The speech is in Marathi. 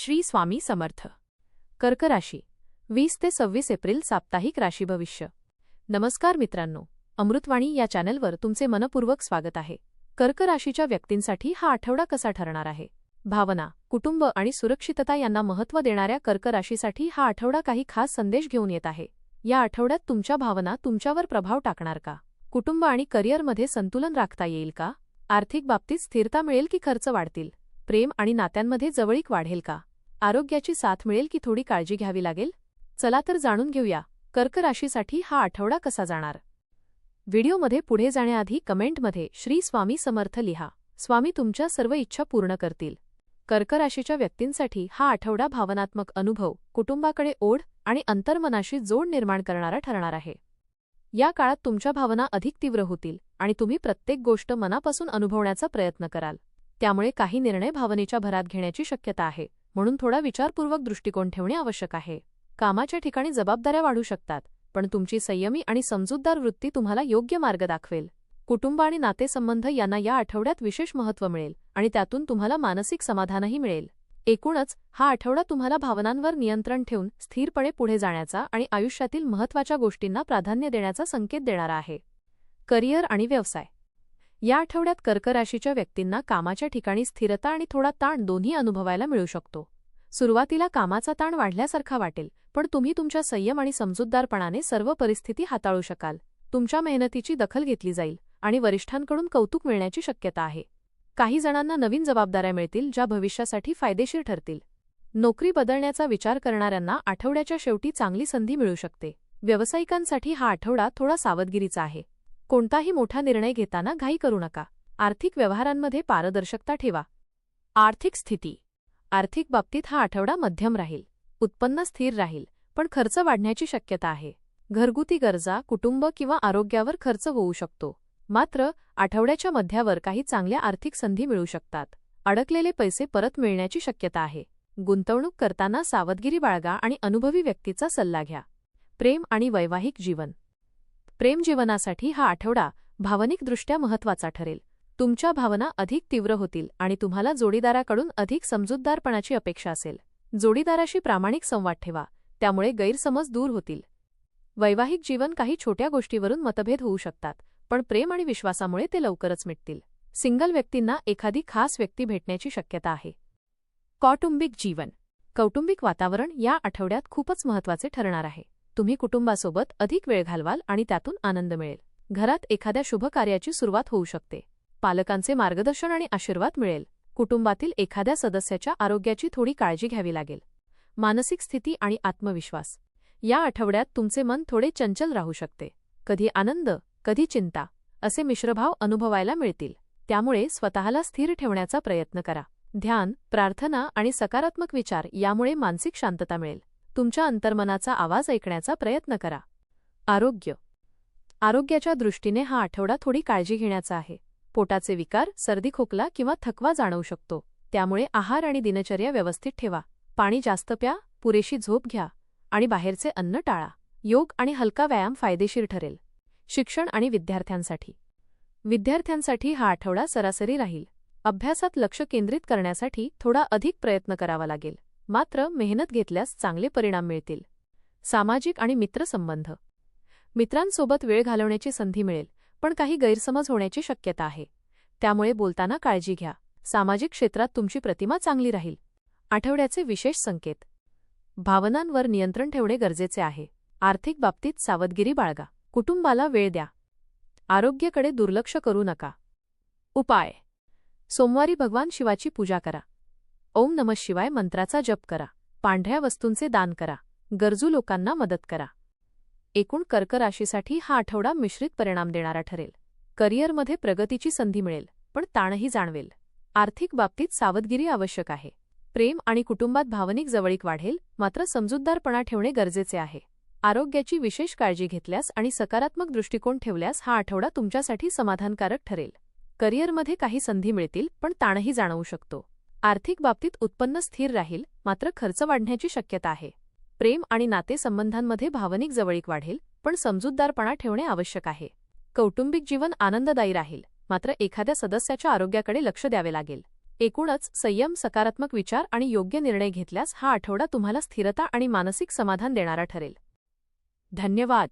श्री स्वामी समर्थ. कर्क राशी 20 ते 26 एप्रिल साप्ताहिक राशी भविष्य. नमस्कार मित्रांनो, अमृतवाणी या चॅनलवर तुमचे मनपूर्वक स्वागत आहे. कर्क राशीच्या व्यक्तींसाठी हा आठवडा कसा ठरणार आहे? भावना, कुटुंब आणि सुरक्षितता यांना महत्त्व देणाऱ्या कर्क राशीसाठी हा आठवडा काही खास संदेश घेऊन येत आहे. या आठवड्यात तुमच्या भावना तुमच्यावर प्रभाव टाकणार का? कुटुंब आणि करिअरमध्ये संतुलन राखता येईल का? आर्थिक बाबतीत स्थिरता मिळेल की खर्च वाढतील? प्रेम आणि नात्यांमध्ये जवळीक वाढेल का? आरोग्याची साथ मिळेल की थोडी काळजी घ्यावी लागेल? चला तर जाणून घेऊया कर्क राशीसाठी हा आठवडा कसा जाणार. व्हिडिओमध्ये पुढे जाण्याआधी कमेंटमध्ये श्री स्वामी समर्थ लिहा. स्वामी तुमच्या सर्व इच्छा पूर्ण करतील. कर्क राशीच्या व्यक्तींसाठी हा आठवडा भावनात्मक अनुभव, कुटुंबाकडे ओढ आणि अंतर्मनाशी जोड निर्माण करणारा ठरणार आहे. या काळात तुमच्या भावना अधिक तीव्र होतील आणि तुम्ही प्रत्येक गोष्ट मनापासून अनुभवण्याचा प्रयत्न कराल. त्यामुळे काही निर्णय भावनेच्या भरात घेण्याची शक्यता आहे, म्हणून थोडा विचारपूर्वक दृष्टिकोन ठेवणे आवश्यक आहे. कामाच्या ठिकाणी जबाबदाऱ्या वाढू शकतात, पण तुमची संयमी आणि समजूतदार वृत्ती तुम्हाला योग्य मार्ग दाखवेल. कुटुंब आणि नातेसंबंध यांना या आठवड्यात विशेष महत्त्व मिळेल आणि त्यातून तुम्हाला मानसिक समाधानही मिळेल. एकूणच हा आठवडा तुम्हाला भावनांवर नियंत्रण ठेवून स्थिरपणे पुढे जाण्याचा आणि आयुष्यातील महत्त्वाच्या गोष्टींना प्राधान्य देण्याचा संकेत देणारा आहे. करिअर आणि व्यवसाय. या आठवड्यात कर्क राशीच्या व्यक्तींना कामाच्या ठिकाणी स्थिरता आणि थोडा ताण दोन्ही अनुभवायला मिळू शकतो. सुरुवातीला कामाचा ताण वाढल्यासारखा वाटेल, पण तुम्ही तुमच्या संयम आणि समजूतदारपणाने सर्व परिस्थिती हाताळू शकाल. तुमच्या मेहनतीची दखल घेतली जाईल आणि वरिष्ठांकडून कौतुक मिळण्याची शक्यता आहे. काही जणांना नवीन जबाबदाऱ्या मिळतील ज्या भविष्यासाठी फायदेशीर ठरतील. नोकरी बदलण्याचा विचार करणाऱ्यांना आठवड्याच्या शेवटी चांगली संधी मिळू शकते. व्यावसायिकांसाठी हा आठवडा थोडा सावधगिरीचा आहे. कोणताही मोठा निर्णय घेताना घाई करू नका. आर्थिक व्यवहारांमध्ये पारदर्शकता ठेवा. आर्थिक स्थिती. आर्थिक बाबतीत हा आठवडा मध्यम राहील. उत्पन्न स्थिर राहील, पण खर्च वाढण्याची शक्यता आहे. घरगुती गरजा, कुटुंब किंवा आरोग्यावर खर्च होऊ शकतो. मात्र आठवड्याच्या मध्यावर काही चांगल्या आर्थिक संधी मिळू शकतात. अडकलेले पैसे परत मिळण्याची शक्यता आहे. गुंतवणूक करताना सावधगिरी बाळगा आणि अनुभवी व्यक्तीचा सल्ला घ्या. प्रेम आणि वैवाहिक जीवन. प्रेम जीवनासाठी हा आठवडा भावनिकदृष्ट्या महत्त्वाचा ठरेल. तुमच्या भावना अधिक तीव्र होतील आणि तुम्हाला जोडीदाराकडून अधिक समजूतदारपणाची अपेक्षा असेल. जोडीदाराशी प्रामाणिक संवाद ठेवा, त्यामुळे गैरसमज दूर होतील. वैवाहिक जीवन काही छोट्या गोष्टीवरून मतभेद होऊ शकतात, पण प्रेम आणि विश्वासामुळे ते लवकरच मिटतील. सिंगल व्यक्तींना एखादी खास व्यक्ती भेटण्याची शक्यता आहे. कौटुंबिक जीवन. कौटुंबिक वातावरण या आठवड्यात खूपच महत्त्वाचे ठरणार आहे. तुम्ही कुटुंबासोबत अधिक वेळ घालवाल आणि त्यातून आनंद मिळेल. घरात एखाद्या शुभ कार्याची सुरुवात होऊ शकते. पालकांचे मार्गदर्शन आणि आशीर्वाद मिळेल. कुटुंबातील एखाद्या सदस्याच्या आरोग्याची थोडी काळजी घ्यावी लागेल. मानसिक स्थिती आणि आत्मविश्वास. या आठवड्यात तुमचे मन थोडे चंचल राहू शकते. कधी आनंद, कधी चिंता असे मिश्रभाव अनुभवायला मिळतील. त्यामुळे स्वतःला स्थिर ठेवण्याचा प्रयत्न करा. ध्यान, प्रार्थना आणि सकारात्मक विचार यामुळे मानसिक शांतता मिळेल. तुमच्या अंतर्मनाचा आवाज ऐकण्याचा प्रयत्न करा. आरोग्य. आरोग्याच्या दृष्टीने हा आठवडा थोडी काळजी घेण्याचा आहे. पोटाचे विकार, सर्दी, खोकला किंवा थकवा जाणवू शकतो. त्यामुळे आहार आणि दिनचर्या व्यवस्थित ठेवा. पाणी जास्त प्या, पुरेशी झोप घ्या आणि बाहेरचे अन्न टाळा. योग आणि हलका व्यायाम फायदेशीर ठरेल. शिक्षण आणि विद्यार्थ्यांसाठी. विद्यार्थ्यांसाठी हा आठवडा सरासरी राहील. अभ्यासात लक्ष केंद्रित करण्यासाठी थोडा अधिक प्रयत्न करावा लागेल, मात्र मेहनत घेतल्यास चांगले परिणाम मिळतील. सामाजिक आणि मित्रसंबंध. मित्रांसोबत वेळ घालवण्याची संधी मिळेल, पण काही गैरसमज होण्याची शक्यता आहे. त्यामुळे बोलताना काळजी घ्या. सामाजिक क्षेत्रात तुमची प्रतिमा चांगली राहील. आठवड्याचे विशेष संकेत. भावनांवर नियंत्रण ठेवणे गरजेचे आहे. आर्थिक बाबतीत सावधगिरी बाळगा. कुटुंबाला वेळ द्या. आरोग्याकडे दुर्लक्ष करू नका. उपाय. सोमवारी भगवान शिवाची पूजा करा. ओम नमः शिवाय मंत्राचा जप करा. पांढऱ्या वस्तूंचे दान करा. गरजू लोकांना मदत करा. एकूण कर्क राशीसाठी हा आठवडा मिश्रित परिणाम देणारा ठरेल. करिअरमध्ये प्रगतीची संधी मिळेल, पण ताणही जाणवेल. आर्थिक बाबतीत सावधगिरी आवश्यक आहे. प्रेम आणि कुटुंबात भावनिक जवळीक वाढेल, मात्र समजूतदारपणा ठेवणे गरजेचे आहे. आरोग्याची विशेष काळजी घेतल्यास आणि सकारात्मक दृष्टिकोन ठेवल्यास हा आठवडा तुमच्यासाठी समाधानकारक ठरेल. करिअरमध्ये काही संधी मिळतील, पण ताणही जाणवू शकतो. आर्थिक बाबतीत उत्पन्न स्थिर राहील, मात्र खर्च वाढण्याची शक्यता आहे. प्रेम आणि नातेसंबंधांमध्ये भावनिक जवळीक वाढेल, पण समजूतदारपणा ठेवणे आवश्यक आहे. कौटुंबिक जीवन आनंददायी राहील, मात्र एखाद्या सदस्याच्या आरोग्याकडे लक्ष द्यावे लागेल. एकूणच संयम, सकारात्मक विचार आणि योग्य निर्णय घेतल्यास हा आठवडा तुम्हाला स्थिरता आणि मानसिक समाधान देणारा ठरेल. धन्यवाद.